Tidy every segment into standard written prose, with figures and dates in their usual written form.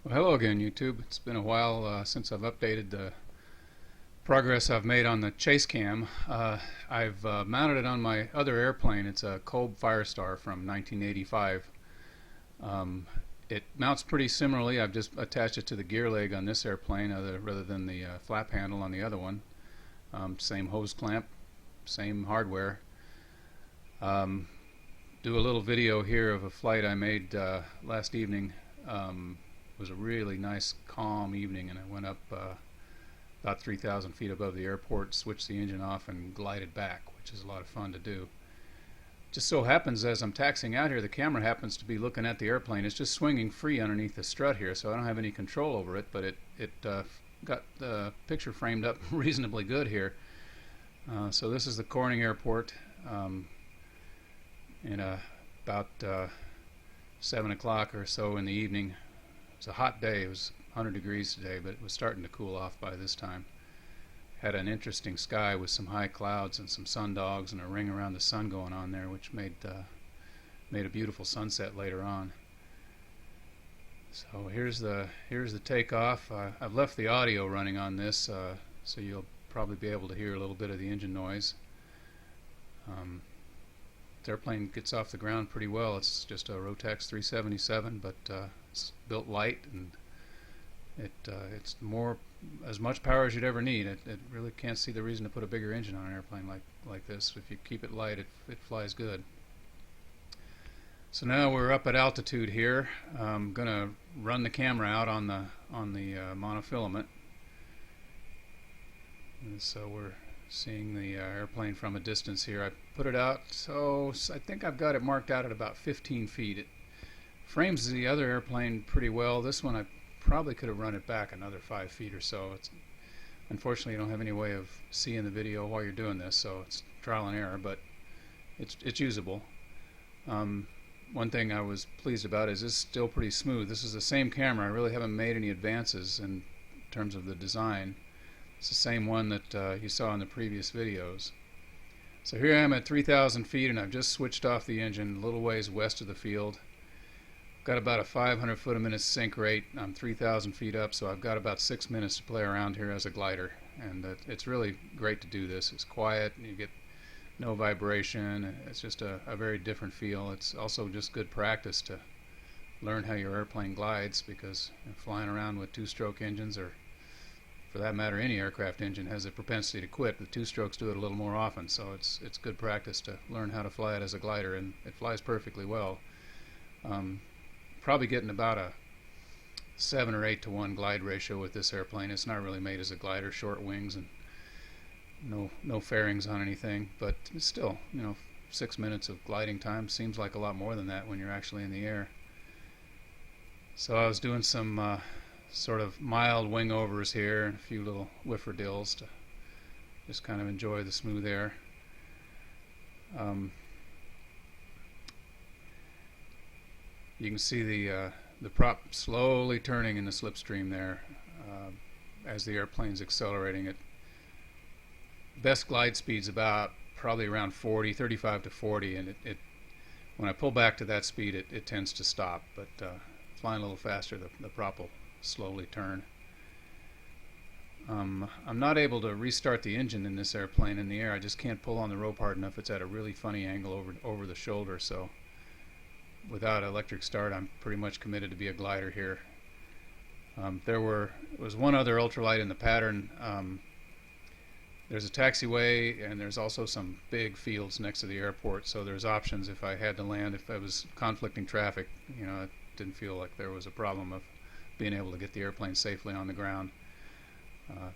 Well, hello again, YouTube. It's been a while since I've updated the progress I've made on the chase cam. I've mounted it on my other airplane. It's a Kolb Firestar from 1985. It mounts pretty similarly. I've just attached it to the gear leg on this airplane rather than the flap handle on the other one. Same hose clamp, same hardware. Do a little video here of a flight I made last evening. It was a really nice, calm evening, and I went up about 3,000 feet above the airport, switched the engine off, and glided back, which is a lot of fun to do. Just so happens, as I'm taxiing out here, the camera happens to be looking at the airplane. It's just swinging free underneath the strut here, so I don't have any control over it, but it got the picture framed up reasonably good here. So this is the Corning Airport in about 7 o'clock or so in the evening. It was a hot day. It was 100 degrees today, but it was starting to cool off by this time. Had an interesting sky with some high clouds and some sundogs and a ring around the sun going on there, which made a beautiful sunset later on. So here's the takeoff. I've left the audio running on this, so you'll probably be able to hear a little bit of the engine noise. The airplane gets off the ground pretty well. It's just a Rotax 377, but it's built light, and it's as much power as you'd ever need. It really can't see the reason to put a bigger engine on an airplane like this. If you keep it light, it flies good. So now we're up at altitude here. I'm gonna run the camera out on the monofilament, and so we're seeing the airplane from a distance here. I put it out, so I think I've got it marked out at about 15 feet. It frames the other airplane pretty well. This one I probably could have run it back another 5 feet or so. Unfortunately, you don't have any way of seeing the video while you're doing this, so it's trial and error, but it's usable. One thing I was pleased about is it's still pretty smooth. This is the same camera. I really haven't made any advances in terms of the design. It's the same one that you saw in the previous videos. So here I am at 3,000 feet, and I've just switched off the engine a little ways west of the field. Got about a 500 foot a minute sink rate. I'm 3,000 feet up, so I've got about 6 minutes to play around here as a glider, and it's really great to do this. It's quiet, you get no vibration. It's just a very different feel. It's also just good practice to learn how your airplane glides, because flying around with two-stroke engines, or for that matter any aircraft engine, has a propensity to quit. The two-strokes do it a little more often, so it's good practice to learn how to fly it as a glider, and it flies perfectly well. Probably getting about a 7 or 8 to 1 glide ratio with this airplane. It's not really made as a glider, short wings and no fairings on anything, but it's still, 6 minutes of gliding time seems like a lot more than that when you're actually in the air. So I was doing some sort of mild wing overs here and a few little whifferdills to just kind of enjoy the smooth air. You can see the prop slowly turning in the slipstream there as the airplane's accelerating. It best glide speed's about probably around 35 to 40, and when I pull back to that speed, it tends to stop. But flying a little faster, the prop will slowly turn. I'm not able to restart the engine in this airplane in the air. I just can't pull on the rope hard enough. It's at a really funny angle over the shoulder, so without electric start, I'm pretty much committed to be a glider here. There was one other ultralight in the pattern. There's a taxiway, and there's also some big fields next to the airport, so there's options if I had to land. If I was conflicting traffic, it didn't feel like there was a problem of being able to get the airplane safely on the ground.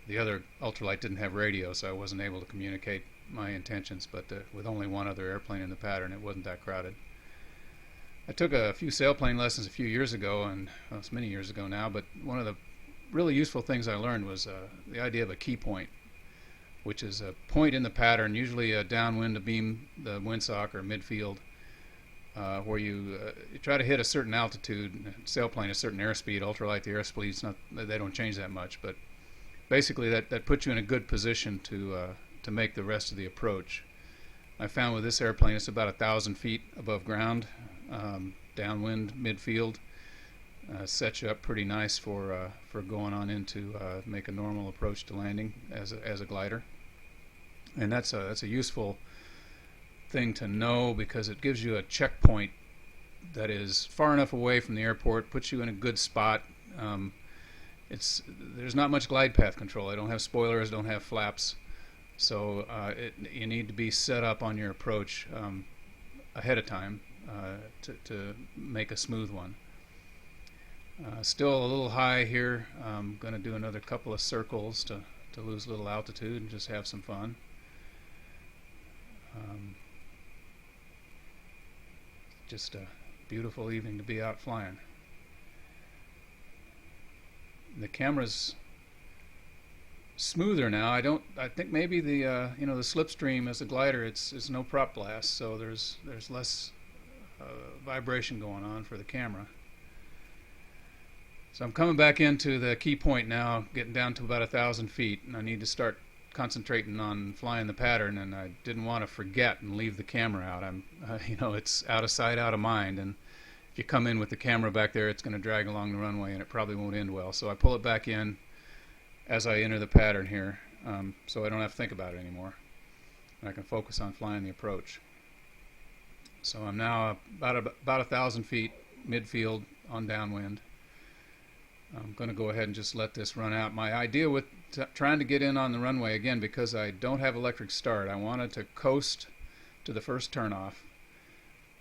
The other ultralight didn't have radio, so I wasn't able to communicate my intentions, but with only one other airplane in the pattern, it wasn't that crowded. I took a few sailplane lessons a few years ago, and well, it's many years ago now, but one of the really useful things I learned was the idea of a key point, which is a point in the pattern, usually downwind to beam the windsock or midfield, where you try to hit a certain altitude. Sailplane a certain airspeed, ultralight the airspeed's not, they don't change that much, but basically that puts you in a good position to make the rest of the approach. I found with this airplane it's about 1,000 feet above ground, downwind, midfield. sets you up pretty nice for going on into make a normal approach to landing as a glider. And that's a useful thing to know, because it gives you a checkpoint that is far enough away from the airport, puts you in a good spot. There's not much glide path control. I don't have spoilers, don't have flaps, so you need to be set up on your approach ahead of time to make a smooth one. Still a little high here. I'm going to do another couple of circles to lose a little altitude and just have some fun. Just a beautiful evening to be out flying. The camera's smoother now. I think maybe the the slipstream as a glider, it's no prop blast, so there's less vibration going on for the camera. So I'm coming back into the key point now, getting down to about 1,000 feet, and I need to start concentrating on flying the pattern, and I didn't want to forget and leave the camera out. It's out of sight, out of mind, and if you come in with the camera back there, it's going to drag along the runway and it probably won't end well. So I pull it back in as I enter the pattern here, so I don't have to think about it anymore. And I can focus on flying the approach. So I'm now about 1,000 feet midfield on downwind. I'm going to go ahead and just let this run out. My idea with trying to get in on the runway, again, because I don't have electric start, I wanted to coast to the first turnoff,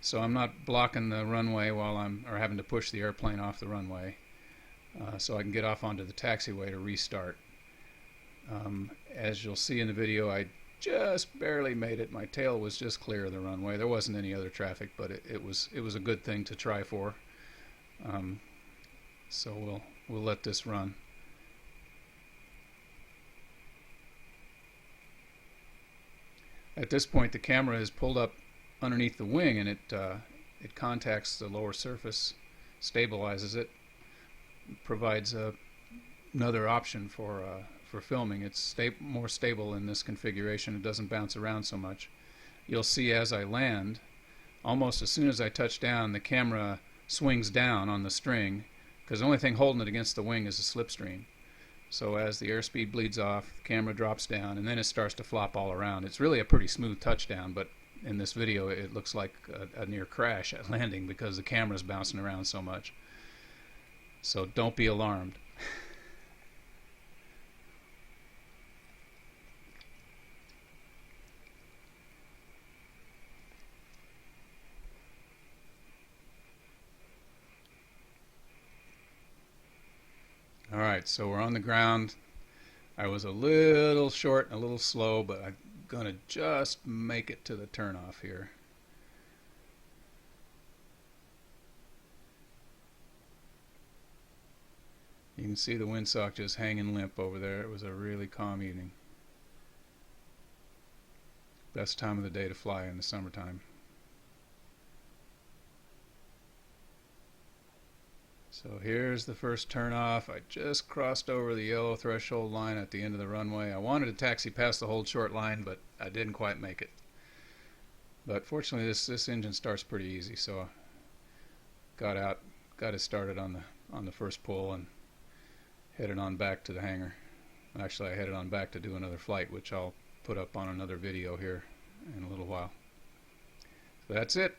so I'm not blocking the runway or having to push the airplane off the runway, so I can get off onto the taxiway to restart. As you'll see in the video, I just barely made it. My tail was just clear of the runway. There wasn't any other traffic, but it was a good thing to try for. So we'll let this run. At this point, the camera is pulled up underneath the wing, and it contacts the lower surface, stabilizes it, provides another option for filming. It's more stable in this configuration. It doesn't bounce around so much. You'll see as I land, almost as soon as I touch down, the camera swings down on the string, because the only thing holding it against the wing is the slipstream. So as the airspeed bleeds off, the camera drops down, and then it starts to flop all around. It's really a pretty smooth touchdown, but in this video it looks like a near crash at landing because the camera's bouncing around so much. So don't be alarmed. Alright, so we're on the ground. I was a little short and a little slow, but I'm going to just make it to the turnoff here. You can see the windsock just hanging limp over there. It was a really calm evening. Best time of the day to fly in the summertime. So here's the first turnoff. I just crossed over the yellow threshold line at the end of the runway. I wanted to taxi past the hold short line, but I didn't quite make it. But fortunately this engine starts pretty easy, so I got it started on the first pull and headed on back to the hangar. Actually, I headed on back to do another flight, which I'll put up on another video here in a little while. So that's it.